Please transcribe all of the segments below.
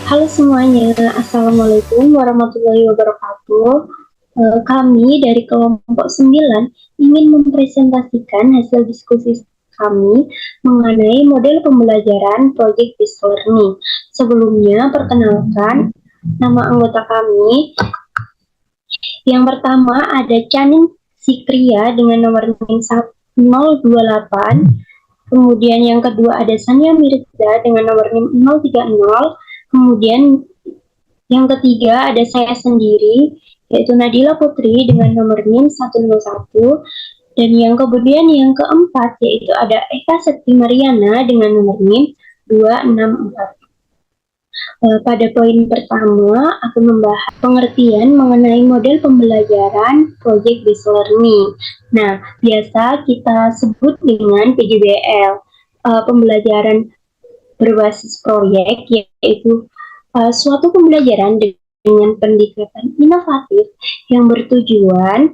Halo semuanya, Assalamualaikum warahmatullahi wabarakatuh. Kami dari kelompok 9 ingin mempresentasikan hasil diskusi kami mengenai model pembelajaran Project Based Learning. Sebelumnya, perkenalkan nama anggota kami. Yang pertama ada Caning Sikria dengan nomor NIM 1028. Kemudian yang kedua ada Sania Mirza dengan nomor NIM 030. Kemudian yang ketiga ada saya sendiri, yaitu Nadila Putri dengan nomor NIM 151. Dan kemudian yang keempat yaitu ada Eka Sekti Mariana dengan nomor NIM 264. Pada poin pertama, aku membahas pengertian mengenai model pembelajaran Project Based Learning. Nah, biasa kita sebut dengan PJBL, pembelajaran berbasis proyek, yaitu suatu pembelajaran dengan pendekatan inovatif yang bertujuan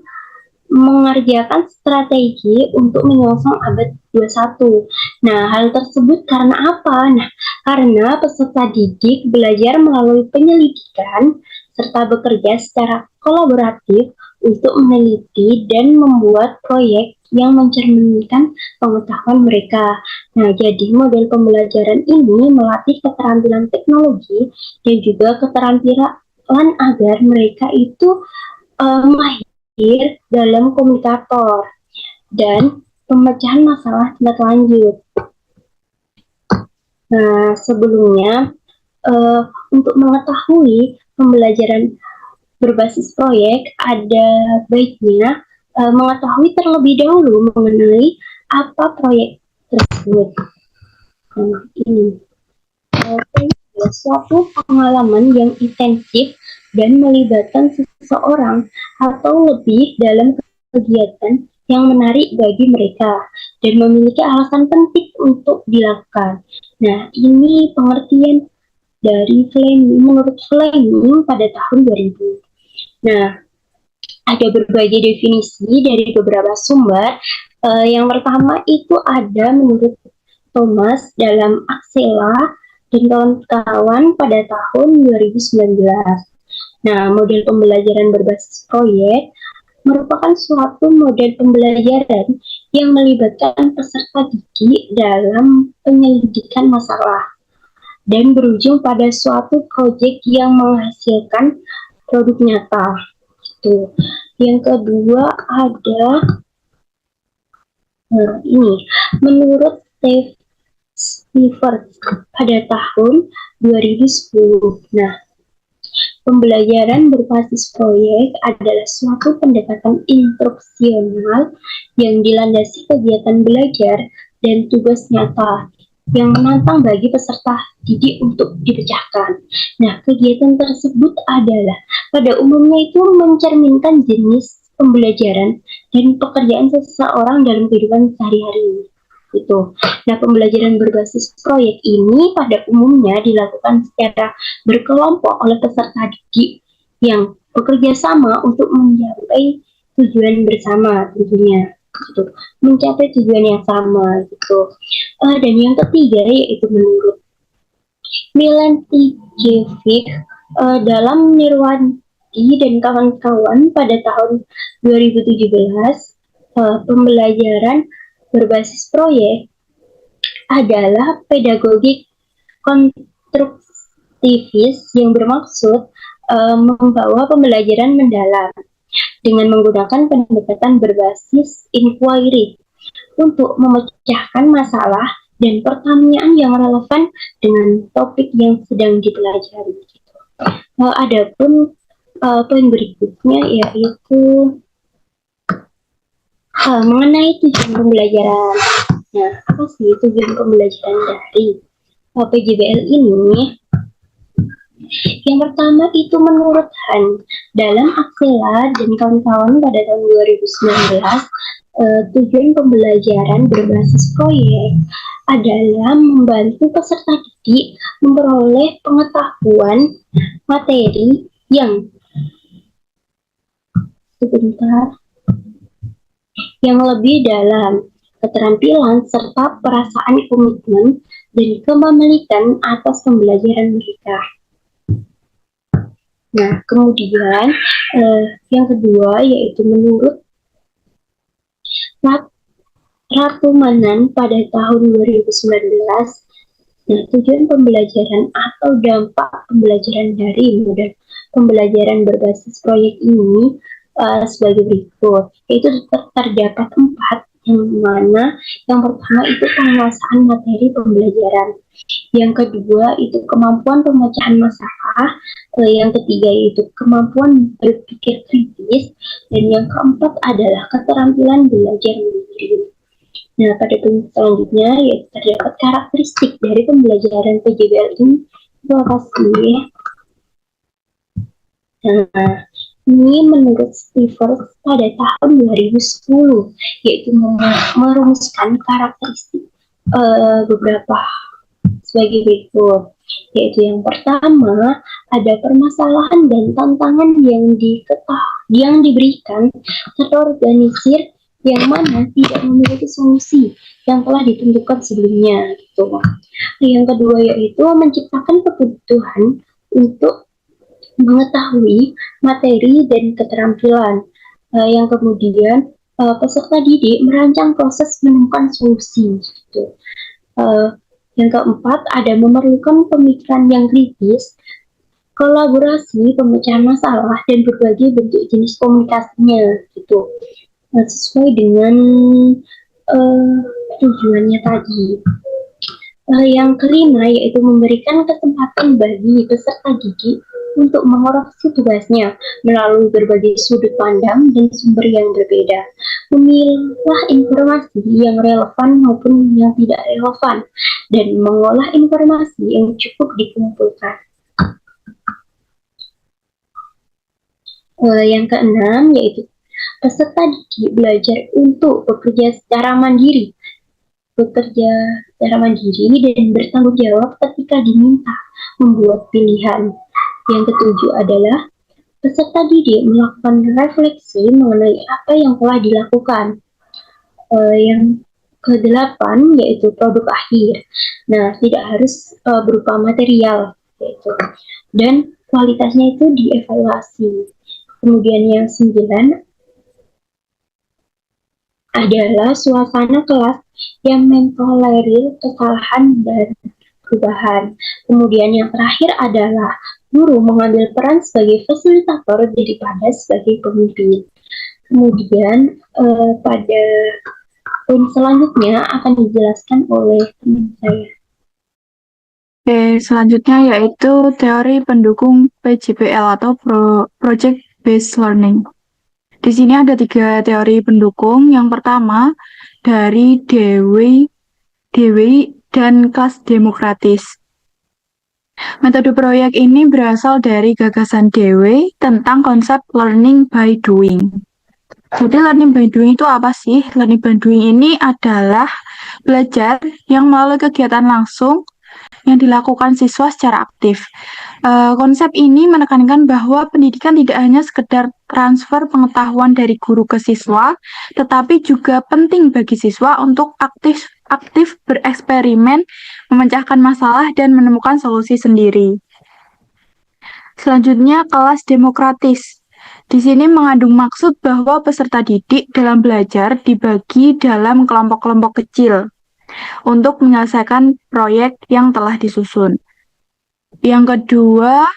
mengerjakan strategi untuk menyongsong abad 21. Nah, hal tersebut karena apa? Nah, karena peserta didik belajar melalui penyelidikan serta bekerja secara kolaboratif untuk meneliti dan membuat proyek yang mencerminkan pengetahuan mereka. Nah, jadi model pembelajaran ini melatih keterampilan teknologi dan juga keterampilan agar mereka itu mahir dalam komunikator dan pemecahan masalah tindak lanjut. Nah, sebelumnya untuk mengetahui pembelajaran berbasis proyek ada baiknya mengetahui terlebih dahulu mengenai apa proyek tersebut. Nah, ini suatu pengalaman yang intensif dan melibatkan seseorang atau lebih dalam kegiatan yang menarik bagi mereka dan memiliki alasan penting untuk dilakukan. Nah, ini pengertian dari Fleming, menurut Fleming pada tahun 2000. Nah, ada berbagai definisi dari beberapa sumber. Yang pertama itu ada menurut Thomas dalam Axela dan kawan-kawan pada tahun 2019. Nah, model pembelajaran berbasis proyek merupakan suatu model pembelajaran yang melibatkan peserta didik dalam penyelidikan masalah dan berujung pada suatu proyek yang menghasilkan produk nyata. Tuh. Yang kedua ada ini, menurut Steve Stevens pada tahun 2010. Nah, pembelajaran berbasis proyek adalah suatu pendekatan instruksional yang dilandasi kegiatan belajar dan tugas nyata yang menantang bagi peserta didik untuk dipecahkan. Nah, kegiatan tersebut adalah pada umumnya itu mencerminkan jenis pembelajaran dan pekerjaan seseorang dalam kehidupan sehari-hari. Itu. Nah, pembelajaran berbasis proyek ini pada umumnya dilakukan secara berkelompok oleh peserta didik yang bekerja sama untuk mencapai tujuan bersama tentunya. Gitu. Mencapai tujuan yang sama gitu. Dan yang ketiga yaitu menurut Milan Tijevic dalam Nirwandi dan kawan-kawan pada tahun 2017, pembelajaran berbasis proyek adalah pedagogi konstruktivis yang bermaksud membawa pembelajaran mendalam dengan menggunakan pendekatan berbasis inquiry untuk memecahkan masalah dan pertanyaan yang relevan dengan topik yang sedang dipelajari. Adapun poin berikutnya yaitu mengenai tujuan pembelajaran. Nah, apa sih tujuan pembelajaran dari PJBL ini? Yang pertama itu menurut Han, dalam Axela dan kawan-kawan pada tahun 2019, tujuan pembelajaran berbasis proyek adalah membantu peserta didik memperoleh pengetahuan materi yang lebih dalam, keterampilan serta perasaan komitmen dan kepemilikan atas pembelajaran mereka. Nah, kemudian yang kedua yaitu menurut Ratu Manan pada tahun 2019, nah, tujuan pembelajaran atau dampak pembelajaran dari model pembelajaran berbasis proyek ini sebagai berikut, yaitu terdapat 4, yang mana yang pertama itu penguasaan materi pembelajaran, yang kedua itu kemampuan pemecahan masalah, yang ketiga itu kemampuan berpikir kritis, dan yang keempat adalah keterampilan belajar mandiri. Nah, pada poin selanjutnya yaitu terdapat karakteristik dari pembelajaran PJBL ini. Itu apa sih? Nah, ini menurut Stevens pada tahun 2010, yaitu merumuskan karakteristik beberapa sebagai berikut, yaitu yang pertama ada permasalahan dan tantangan yang diberikan terorganisir yang mana tidak memiliki solusi yang telah ditentukan sebelumnya gitu. Yang kedua yaitu menciptakan kebutuhan untuk mengetahui materi dan keterampilan. Yang kemudian peserta didik merancang proses menemukan solusi gitu. Yang keempat ada memerlukan pemikiran yang kritis, kolaborasi, pemecahan masalah, dan berbagai bentuk jenis komunikasinya gitu, sesuai dengan tujuannya tadi. Yang kelima yaitu memberikan kesempatan bagi peserta didik untuk mengoreksi tugasnya melalui berbagai sudut pandang dan sumber yang berbeda. Memilah informasi yang relevan maupun yang tidak relevan dan mengolah informasi yang cukup dikumpulkan. Yang keenam yaitu peserta didik belajar untuk bekerja secara mandiri dan bertanggung jawab ketika diminta membuat pilihan. Yang ketujuh adalah peserta didik melakukan refleksi mengenai apa yang telah dilakukan. Yang kedelapan yaitu produk akhir. Nah, tidak harus berupa material, yaitu, dan kualitasnya itu dievaluasi. Kemudian yang 9 adalah suasana kelas yang mentolerir kesalahan dan perubahan. Kemudian yang terakhir adalah guru mengambil peran sebagai fasilitator daripada sebagai pemimpin. Kemudian pada poin selanjutnya akan dijelaskan oleh teman saya. Oke, selanjutnya yaitu teori pendukung PJBL atau Project Based Learning. Di sini ada 3 teori pendukung. Yang pertama dari Dewey dan kelas demokratis. Metode proyek ini berasal dari gagasan Dewey tentang konsep learning by doing. Jadi learning by doing itu apa sih? Learning by doing ini adalah belajar yang melalui kegiatan langsung yang dilakukan siswa secara aktif. Konsep ini menekankan bahwa pendidikan tidak hanya sekedar transfer pengetahuan dari guru ke siswa, tetapi juga penting bagi siswa untuk aktif bereksperimen, memecahkan masalah, dan menemukan solusi sendiri. Selanjutnya, kelas demokratis. Di sini mengandung maksud bahwa peserta didik dalam belajar dibagi dalam kelompok-kelompok kecil untuk menyelesaikan proyek yang telah disusun. Yang kedua,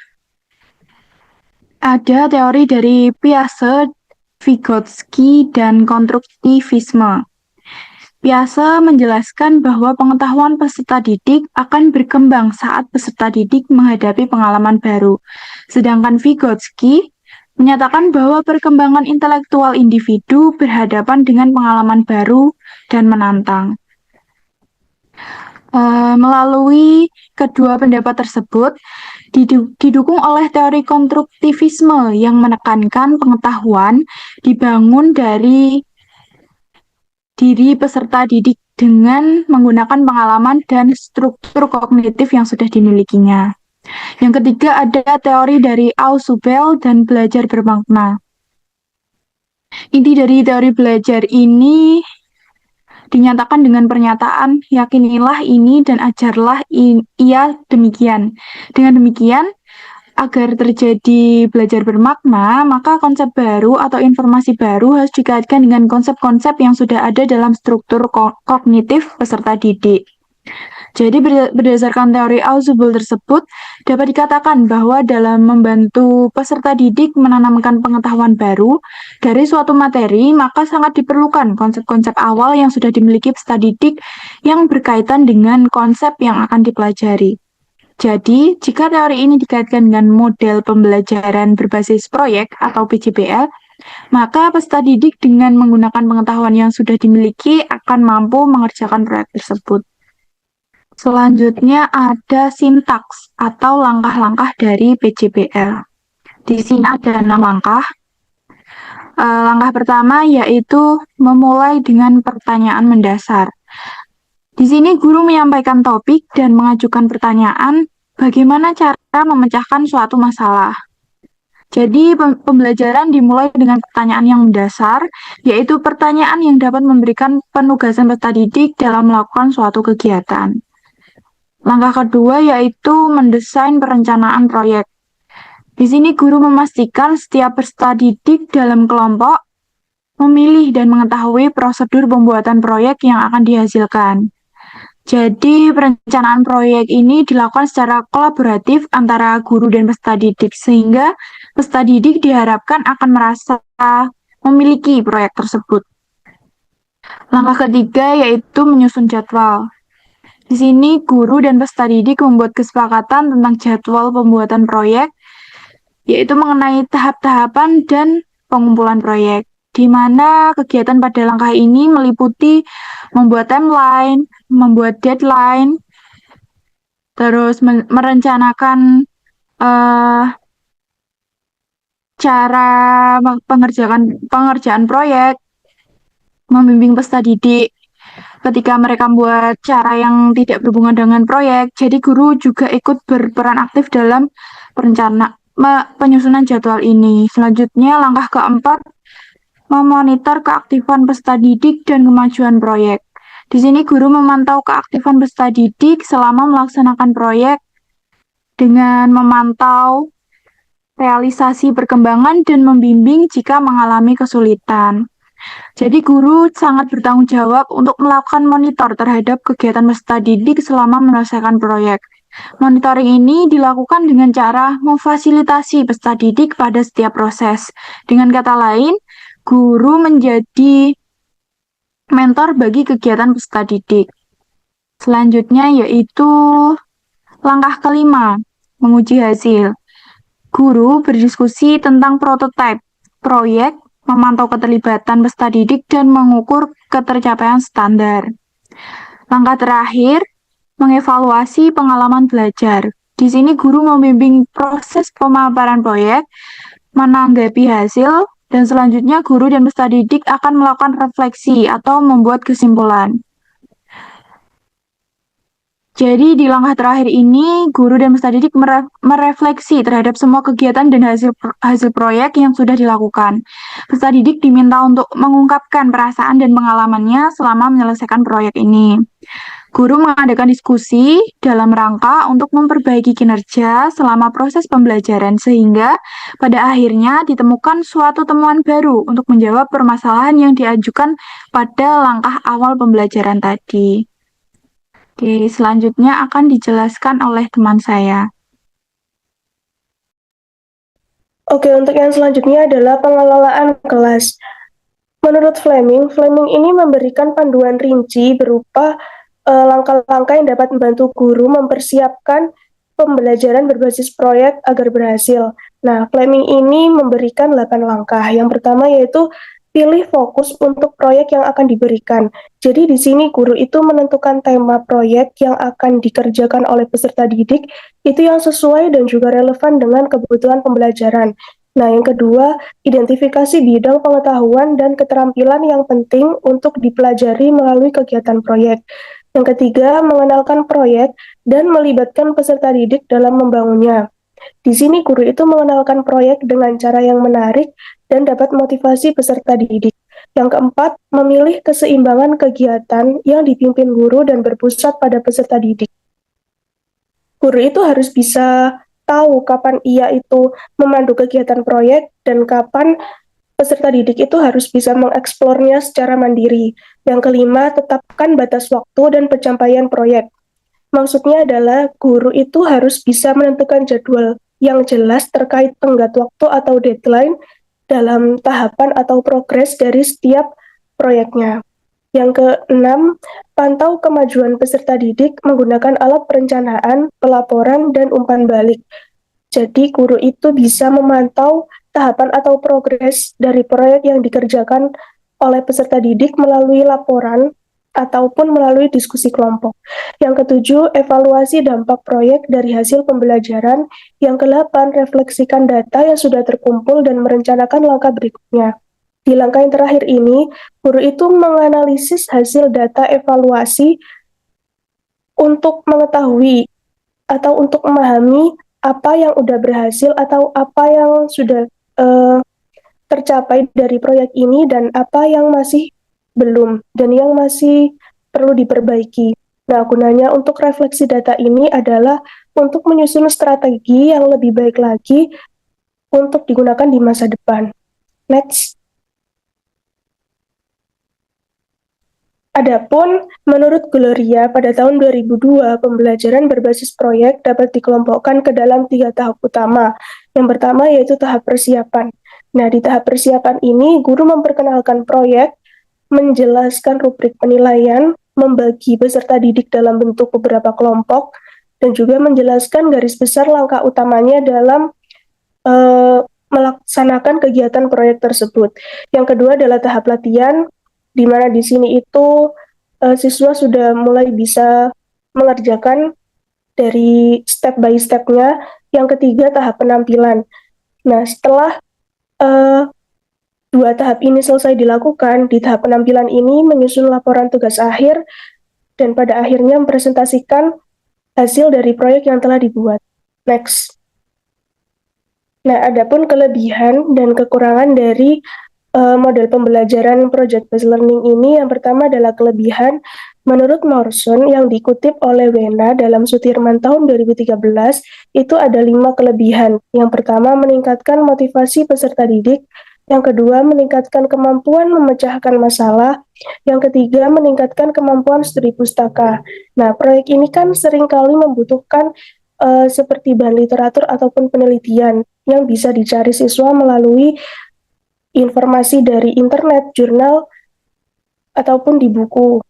ada teori dari Piaget, Vygotsky, dan konstruktivisme. Piaget menjelaskan bahwa pengetahuan peserta didik akan berkembang saat peserta didik menghadapi pengalaman baru. Sedangkan Vygotsky menyatakan bahwa perkembangan intelektual individu berhadapan dengan pengalaman baru dan menantang. Melalui kedua pendapat tersebut, didukung oleh teori konstruktivisme yang menekankan pengetahuan dibangun dari diri peserta didik dengan menggunakan pengalaman dan struktur kognitif yang sudah dimilikinya. Yang ketiga ada teori dari Ausubel dan belajar bermakna. Inti dari teori belajar ini dinyatakan dengan pernyataan yakinilah ini dan ajarlah ia demikian. Dengan demikian, agar terjadi belajar bermakna, maka konsep baru atau informasi baru harus dikaitkan dengan konsep-konsep yang sudah ada dalam struktur kognitif peserta didik. Jadi berdasarkan teori Ausubel tersebut, dapat dikatakan bahwa dalam membantu peserta didik menanamkan pengetahuan baru dari suatu materi, maka sangat diperlukan konsep-konsep awal yang sudah dimiliki peserta didik yang berkaitan dengan konsep yang akan dipelajari. Jadi, jika teori ini dikaitkan dengan model pembelajaran berbasis proyek atau PJBL, maka peserta didik dengan menggunakan pengetahuan yang sudah dimiliki akan mampu mengerjakan proyek tersebut. Selanjutnya ada sintaks atau langkah-langkah dari PJBL. Di sini ada 6 langkah. Langkah pertama yaitu memulai dengan pertanyaan mendasar. Di sini guru menyampaikan topik dan mengajukan pertanyaan bagaimana cara memecahkan suatu masalah. Jadi pembelajaran dimulai dengan pertanyaan yang mendasar, yaitu pertanyaan yang dapat memberikan penugasan peserta didik dalam melakukan suatu kegiatan. Langkah kedua yaitu mendesain perencanaan proyek. Di sini guru memastikan setiap peserta didik dalam kelompok memilih dan mengetahui prosedur pembuatan proyek yang akan dihasilkan. Jadi perencanaan proyek ini dilakukan secara kolaboratif antara guru dan peserta didik sehingga peserta didik diharapkan akan merasa memiliki proyek tersebut. Langkah ketiga yaitu menyusun jadwal. Di sini, guru dan peserta didik membuat kesepakatan tentang jadwal pembuatan proyek, yaitu mengenai tahap-tahapan dan pengumpulan proyek, di mana kegiatan pada langkah ini meliputi membuat timeline, membuat deadline, terus merencanakan cara pengerjaan proyek, membimbing peserta didik ketika mereka membuat cara yang tidak berhubungan dengan proyek. Jadi guru juga ikut berperan aktif dalam penyusunan jadwal ini. Selanjutnya langkah keempat, memonitor keaktifan peserta didik dan kemajuan proyek. Di sini guru memantau keaktifan peserta didik selama melaksanakan proyek dengan memantau realisasi perkembangan dan membimbing jika mengalami kesulitan. Jadi guru sangat bertanggung jawab untuk melakukan monitor terhadap kegiatan peserta didik selama menyelesaikan proyek. Monitoring ini dilakukan dengan cara memfasilitasi peserta didik pada setiap proses. Dengan kata lain, guru menjadi mentor bagi kegiatan peserta didik. Selanjutnya yaitu langkah kelima, menguji hasil. Guru berdiskusi tentang prototipe proyek, memantau keterlibatan peserta didik, dan mengukur ketercapaian standar. Langkah terakhir, mengevaluasi pengalaman belajar. Di sini guru membimbing proses pemaparan proyek, menanggapi hasil, dan selanjutnya guru dan peserta didik akan melakukan refleksi atau membuat kesimpulan. Jadi di langkah terakhir ini, guru dan peserta didik merefleksi terhadap semua kegiatan dan hasil proyek yang sudah dilakukan. Peserta didik diminta untuk mengungkapkan perasaan dan pengalamannya selama menyelesaikan proyek ini. Guru mengadakan diskusi dalam rangka untuk memperbaiki kinerja selama proses pembelajaran sehingga pada akhirnya ditemukan suatu temuan baru untuk menjawab permasalahan yang diajukan pada langkah awal pembelajaran tadi. Oke, selanjutnya akan dijelaskan oleh teman saya. Oke, untuk yang selanjutnya adalah pengelolaan kelas. Menurut Fleming ini memberikan panduan rinci berupa langkah-langkah yang dapat membantu guru mempersiapkan pembelajaran berbasis proyek agar berhasil. Nah, Fleming ini memberikan 8 langkah. Yang pertama yaitu pilih fokus untuk proyek yang akan diberikan. Jadi di sini guru itu menentukan tema proyek yang akan dikerjakan oleh peserta didik itu yang sesuai dan juga relevan dengan kebutuhan pembelajaran. Nah, yang kedua, identifikasi bidang pengetahuan dan keterampilan yang penting untuk dipelajari melalui kegiatan proyek. Yang ketiga, mengenalkan proyek dan melibatkan peserta didik dalam membangunnya. Di sini guru itu mengenalkan proyek dengan cara yang menarik dan dapat motivasi peserta didik. Yang keempat, memilih keseimbangan kegiatan yang dipimpin guru dan berpusat pada peserta didik. Guru itu harus bisa tahu kapan ia itu memandu kegiatan proyek dan kapan peserta didik itu harus bisa mengeksplornya secara mandiri. Yang kelima, tetapkan batas waktu dan pencapaian proyek. Maksudnya adalah guru itu harus bisa menentukan jadwal yang jelas terkait tenggat waktu atau deadline dalam tahapan atau progres dari setiap proyeknya. Yang keenam, pantau kemajuan peserta didik menggunakan alat perencanaan, pelaporan, dan umpan balik. Jadi guru itu bisa memantau tahapan atau progres dari proyek yang dikerjakan oleh peserta didik melalui laporan ataupun melalui diskusi kelompok. Yang ketujuh, evaluasi dampak proyek dari hasil pembelajaran. Yang kedelapan, refleksikan data yang sudah terkumpul dan merencanakan langkah berikutnya. Di langkah yang terakhir ini, guru itu menganalisis hasil data evaluasi untuk mengetahui atau untuk memahami apa yang sudah berhasil atau apa yang sudah tercapai dari proyek ini dan apa yang masih belum dan yang masih perlu diperbaiki. Nah, gunanya untuk refleksi data ini adalah untuk menyusun strategi yang lebih baik lagi untuk digunakan di masa depan. Next. Adapun menurut Gloria, pada tahun 2002, pembelajaran berbasis proyek dapat dikelompokkan ke dalam 3 tahap utama. Yang pertama yaitu tahap persiapan. Nah, di tahap persiapan ini, guru memperkenalkan proyek, menjelaskan rubrik penilaian, membagi peserta didik dalam bentuk beberapa kelompok, dan juga menjelaskan garis besar langkah utamanya dalam melaksanakan kegiatan proyek tersebut. Yang kedua adalah tahap latihan, di mana di sini itu siswa sudah mulai bisa mengerjakan dari step by step-nya. Yang ketiga, tahap penampilan. Nah, setelah 2 tahap ini selesai dilakukan, di tahap penampilan ini menyusun laporan tugas akhir dan pada akhirnya mempresentasikan hasil dari proyek yang telah dibuat. Next. Nah, adapun kelebihan dan kekurangan dari model pembelajaran project-based learning ini, yang pertama adalah kelebihan. Menurut Morrison yang dikutip oleh Wena dalam Sutirman tahun 2013, itu ada 5 kelebihan. Yang pertama, meningkatkan motivasi peserta didik. Yang kedua, meningkatkan kemampuan memecahkan masalah. Yang ketiga, meningkatkan kemampuan studi pustaka. Nah, proyek ini kan seringkali membutuhkan seperti bahan literatur ataupun penelitian yang bisa dicari siswa melalui informasi dari internet, jurnal, ataupun di buku.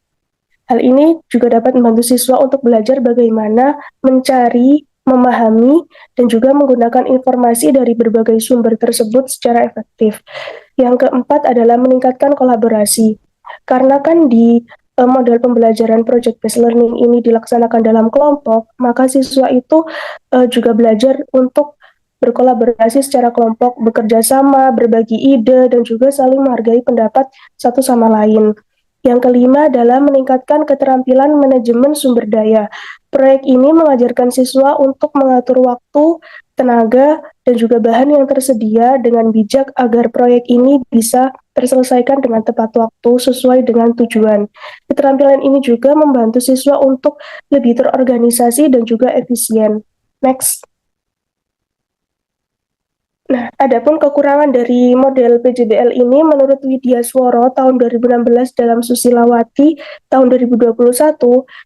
Hal ini juga dapat membantu siswa untuk belajar bagaimana mencari, memahami, dan juga menggunakan informasi dari berbagai sumber tersebut secara efektif. Yang keempat adalah meningkatkan kolaborasi. Karena kan di model pembelajaran project-based learning ini dilaksanakan dalam kelompok, maka siswa itu juga belajar untuk berkolaborasi secara kelompok, bekerja sama, berbagi ide, dan juga saling menghargai pendapat satu sama lain. Yang kelima adalah meningkatkan keterampilan manajemen sumber daya. Proyek ini mengajarkan siswa untuk mengatur waktu, tenaga, dan juga bahan yang tersedia dengan bijak agar proyek ini bisa terselesaikan dengan tepat waktu sesuai dengan tujuan. Keterampilan ini juga membantu siswa untuk lebih terorganisasi dan juga efisien. Next. Nah, adapun kekurangan dari model PJBL ini menurut Widya Sworo tahun 2016 dalam Susilawati tahun 2021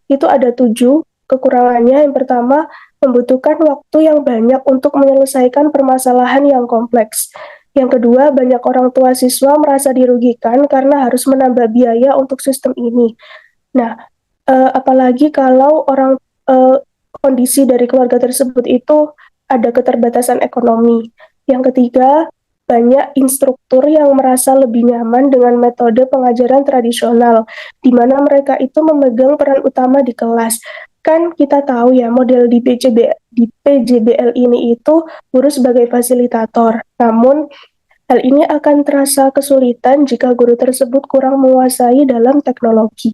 itu ada 7 kekurangannya. Yang pertama, membutuhkan waktu yang banyak untuk menyelesaikan permasalahan yang kompleks. Yang kedua, banyak orang tua siswa merasa dirugikan karena harus menambah biaya untuk sistem ini. Nah, apalagi kalau kondisi dari keluarga tersebut itu ada keterbatasan ekonomi. Yang ketiga, banyak instruktur yang merasa lebih nyaman dengan metode pengajaran tradisional, di mana mereka itu memegang peran utama di kelas. Kan kita tahu ya, model di PJBL ini itu guru sebagai fasilitator. Namun, hal ini akan terasa kesulitan jika guru tersebut kurang menguasai dalam teknologi.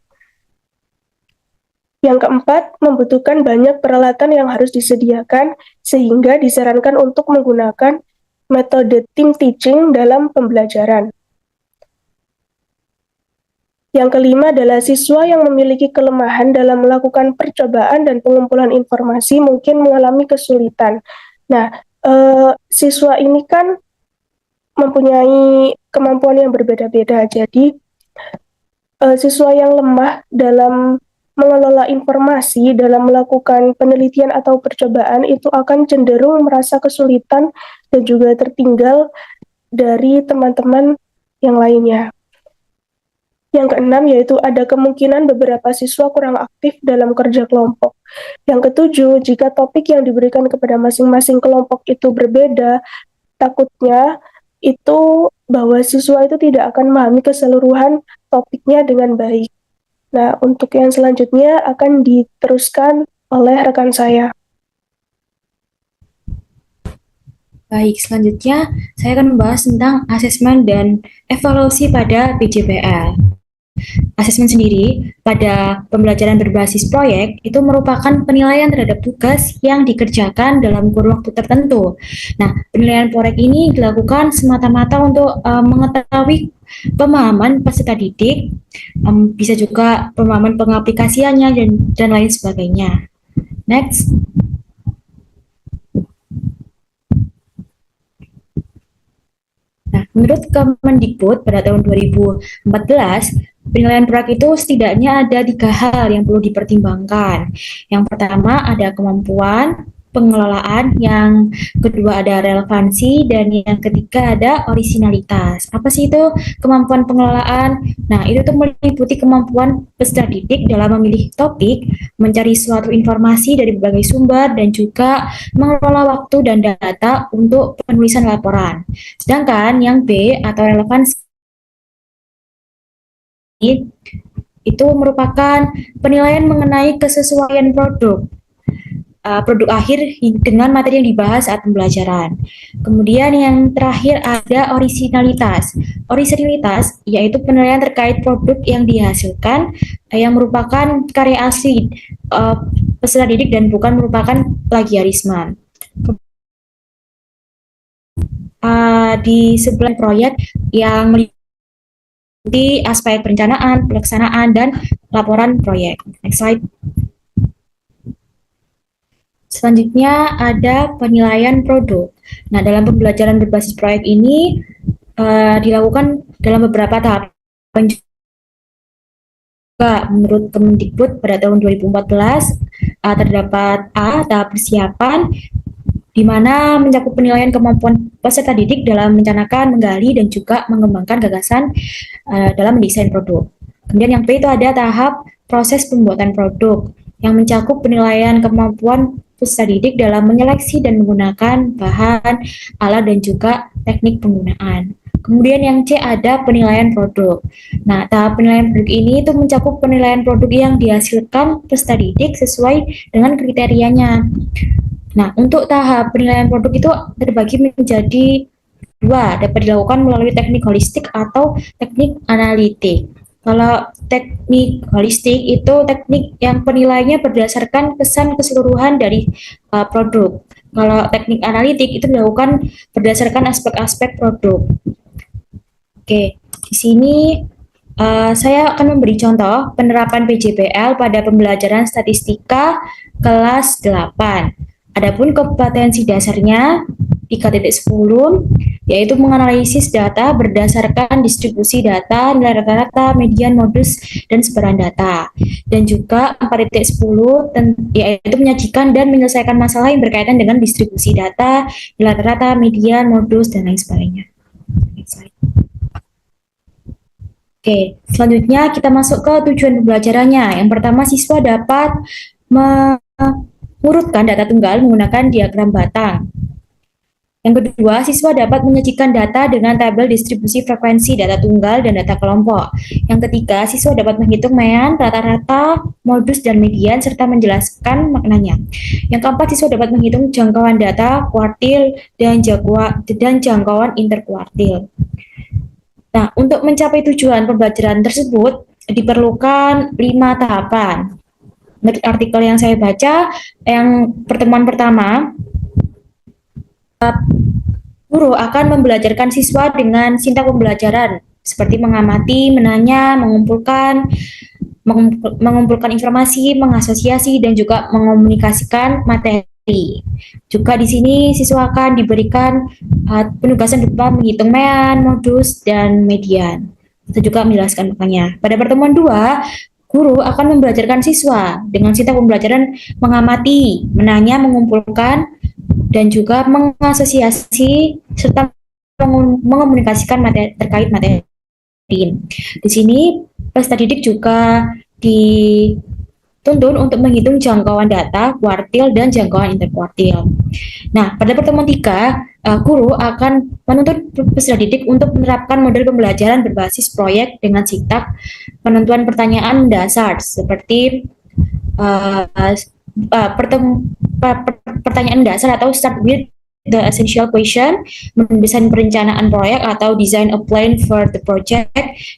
Yang keempat, membutuhkan banyak peralatan yang harus disediakan, sehingga disarankan untuk menggunakan metode team teaching dalam pembelajaran. Yang kelima adalah siswa yang memiliki kelemahan dalam melakukan percobaan dan pengumpulan informasi mungkin mengalami kesulitan. Nah, siswa ini kan mempunyai kemampuan yang berbeda-beda. Jadi, siswa yang lemah dalam mengelola informasi, dalam melakukan penelitian atau percobaan, itu akan cenderung merasa kesulitan dan juga tertinggal dari teman-teman yang lainnya. Yang keenam yaitu ada kemungkinan beberapa siswa kurang aktif dalam kerja kelompok. Yang ketujuh, jika topik yang diberikan kepada masing-masing kelompok itu berbeda, takutnya itu bahwa siswa itu tidak akan memahami keseluruhan topiknya dengan baik. Nah, untuk yang selanjutnya akan diteruskan oleh rekan saya. Baik, selanjutnya saya akan membahas tentang asesmen dan evaluasi pada PJPL. Asesmen sendiri pada pembelajaran berbasis proyek itu merupakan penilaian terhadap tugas yang dikerjakan dalam kurun waktu tertentu. Nah, penilaian proyek ini dilakukan semata-mata untuk mengetahui pemahaman peserta didik, bisa juga pemahaman pengaplikasiannya dan lain sebagainya. Next. Nah, menurut Kemendikbud pada tahun 2014, penilaian proyek itu setidaknya ada 3 hal yang perlu dipertimbangkan. Yang pertama ada kemampuan pengelolaan, yang kedua ada relevansi, dan yang ketiga ada orisinalitas. Apa sih itu kemampuan pengelolaan? Nah, itu tuh meliputi kemampuan peserta didik dalam memilih topik, mencari suatu informasi dari berbagai sumber, dan juga mengelola waktu dan data untuk penulisan laporan. Sedangkan yang B atau relevansi itu merupakan penilaian mengenai kesesuaian produk akhir dengan materi yang dibahas saat pembelajaran. Kemudian yang terakhir ada orisinalitas. Orisinalitas yaitu penilaian terkait produk yang dihasilkan yang merupakan karya asli peserta didik dan bukan merupakan plagiarisme. Di sebelah proyek yang meliputi aspek perencanaan, pelaksanaan, dan laporan proyek. Next slide. Selanjutnya ada penilaian produk. Nah, dalam pembelajaran berbasis proyek ini dilakukan dalam beberapa tahap. Menurut Kemendikbud pada tahun 2014 terdapat tahap persiapan, di mana mencakup penilaian kemampuan peserta didik dalam merencanakan, menggali, dan juga mengembangkan gagasan dalam mendesain produk. Kemudian yang B itu ada tahap proses pembuatan produk, yang mencakup penilaian kemampuan peserta didik dalam menyeleksi dan menggunakan bahan, alat, dan juga teknik penggunaan. Kemudian yang C ada penilaian produk. Nah, tahap penilaian produk ini itu mencakup penilaian produk yang dihasilkan peserta didik sesuai dengan kriterianya. Nah, untuk tahap penilaian produk itu terbagi menjadi 2, dapat dilakukan melalui teknik holistik atau teknik analitik. Kalau teknik holistik itu teknik yang penilaiannya berdasarkan kesan keseluruhan dari produk. Kalau teknik analitik itu dilakukan berdasarkan aspek-aspek produk. Oke, di sini saya akan memberi contoh penerapan PJPL pada pembelajaran statistika kelas 8. Adapun kompetensi dasarnya 3.10 yaitu menganalisis data berdasarkan distribusi data, nilai rata-rata, median, modus, dan sebaran data. Dan juga 4.10 yaitu menyajikan dan menyelesaikan masalah yang berkaitan dengan distribusi data, nilai rata-rata, median, modus, dan lain sebagainya. Oke, selanjutnya kita masuk ke tujuan pembelajarannya. Yang pertama, siswa dapat mengurutkan data tunggal menggunakan diagram batang. Yang kedua, siswa dapat menyajikan data dengan tabel distribusi frekuensi data tunggal dan data kelompok. Yang ketiga, siswa dapat menghitung mean, rata-rata, modus, dan median, serta menjelaskan maknanya. Yang keempat, siswa dapat menghitung jangkauan data, kuartil, dan jangkauan interkuartil. Nah, untuk mencapai tujuan pembelajaran tersebut, diperlukan 5 tahapan. Menurut artikel yang saya baca, yang pertemuan pertama, guru akan membelajarkan siswa dengan sintak pembelajaran, seperti mengamati, menanya, mengumpulkan informasi, mengasosiasi, dan juga mengomunikasikan materi Juga di sini siswa akan diberikan penugasan berupa menghitung mean, modus, dan median. Itu juga menjelaskan makanya. Pada pertemuan 2, guru akan membelajarkan siswa dengan sifat pembelajaran mengamati, menanya, mengumpulkan, dan juga mengasosiasi serta mengomunikasikan materi terkait materi. Di sini peserta didik juga dituntun untuk menghitung jangkauan data, kuartil, dan jangkauan interkuartil. Nah, pada pertemuan 3, guru akan menuntut peserta didik untuk menerapkan model pembelajaran berbasis proyek dengan sikap penentuan pertanyaan dasar seperti pertanyaan dasar atau start with the essential question, mendesain perencanaan proyek atau design a plan for the project,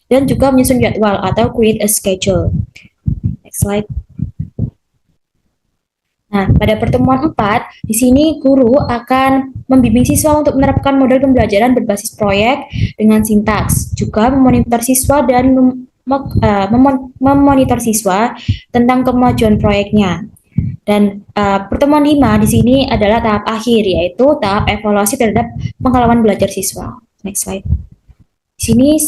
dan juga menyusun jadwal atau create a schedule. Next slide. Nah, pada pertemuan 4, di sini guru akan membimbing siswa untuk menerapkan model pembelajaran berbasis proyek dengan sintaks, juga memonitor siswa dan memonitor siswa tentang kemajuan proyeknya. Dan pertemuan 5 di sini adalah tahap akhir, yaitu tahap evaluasi terhadap pengalaman belajar siswa. Next slide. Di sini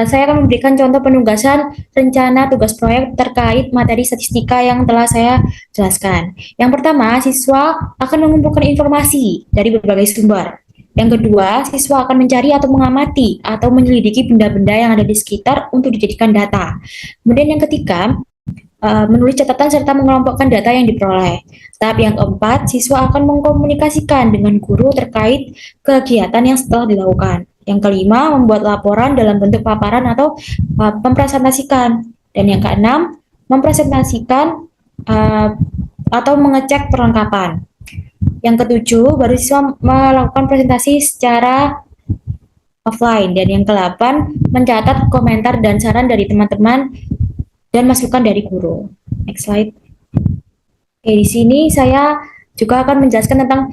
saya akan memberikan contoh penugasan rencana tugas proyek terkait materi statistika yang telah saya jelaskan. Yang pertama, siswa akan mengumpulkan informasi dari berbagai sumber. Yang kedua, siswa akan mencari atau mengamati atau menyelidiki benda-benda yang ada di sekitar untuk dijadikan data. Kemudian yang ketiga, menulis catatan serta mengelompokkan data yang diperoleh. Tahap yang keempat, siswa akan mengkomunikasikan dengan guru terkait kegiatan yang setelah dilakukan. Yang kelima, membuat laporan dalam bentuk paparan atau mempresentasikan. Dan yang keenam, mempresentasikan atau mengecek perlengkapan. Yang ketujuh, baru siswa melakukan presentasi secara offline. Dan yang ke-8, mencatat komentar dan saran dari teman-teman dan masukan dari guru. Next slide. Oke, di sini saya juga akan menjelaskan tentang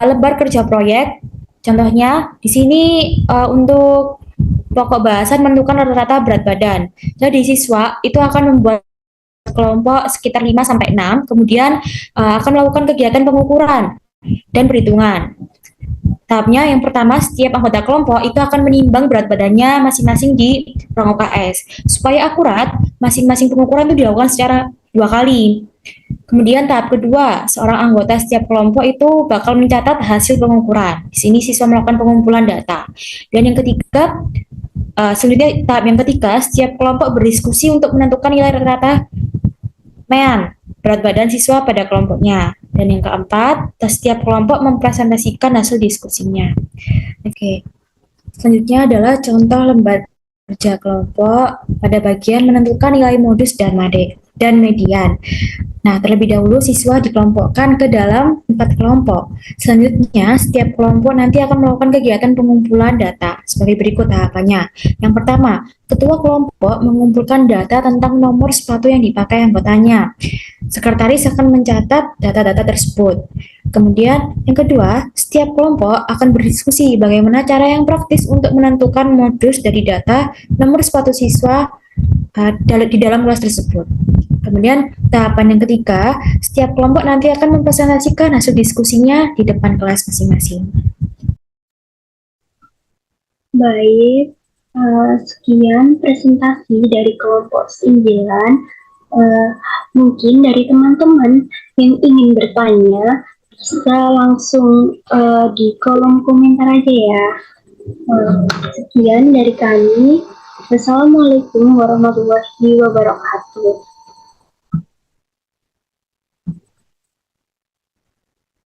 lebar kerja proyek. Contohnya, di sini untuk pokok bahasan menentukan rata-rata berat badan. Jadi siswa itu akan membuat kelompok sekitar 5-6, kemudian akan melakukan kegiatan pengukuran dan perhitungan. Tahapnya yang pertama, setiap anggota kelompok itu akan menimbang berat badannya masing-masing di ruang UKS. Supaya akurat, masing-masing pengukuran itu dilakukan secara 2 kali. Kemudian tahap kedua, seorang anggota setiap kelompok itu bakal mencatat hasil pengukuran. Di sini siswa melakukan pengumpulan data. Dan yang ketiga, selanjutnya tahap yang ketiga, setiap kelompok berdiskusi untuk menentukan nilai rata-rata mean berat badan siswa pada kelompoknya. Dan yang keempat, setiap kelompok mempresentasikan hasil diskusinya. Oke. Selanjutnya adalah contoh lembar kerja kelompok pada bagian menentukan nilai modus dan median. Nah, terlebih dahulu siswa dikelompokkan ke dalam 4 kelompok. Selanjutnya, setiap kelompok nanti akan melakukan kegiatan pengumpulan data sebagai berikut tahapannya. Yang pertama, ketua kelompok mengumpulkan data tentang nomor sepatu yang dipakai anggotanya. Sekretaris akan mencatat data-data tersebut. Kemudian, yang kedua, setiap kelompok akan berdiskusi bagaimana cara yang praktis untuk menentukan modus dari data nomor sepatu siswa di dalam kelas tersebut. Kemudian tahapan yang ketiga, setiap kelompok nanti akan mempresentasikan hasil diskusinya di depan kelas masing-masing. Baik, sekian presentasi dari kelompok 9. Mungkin dari teman-teman yang ingin bertanya, bisa langsung di kolom komentar aja ya. Sekian dari kami. Wassalamualaikum warahmatullahi wabarakatuh.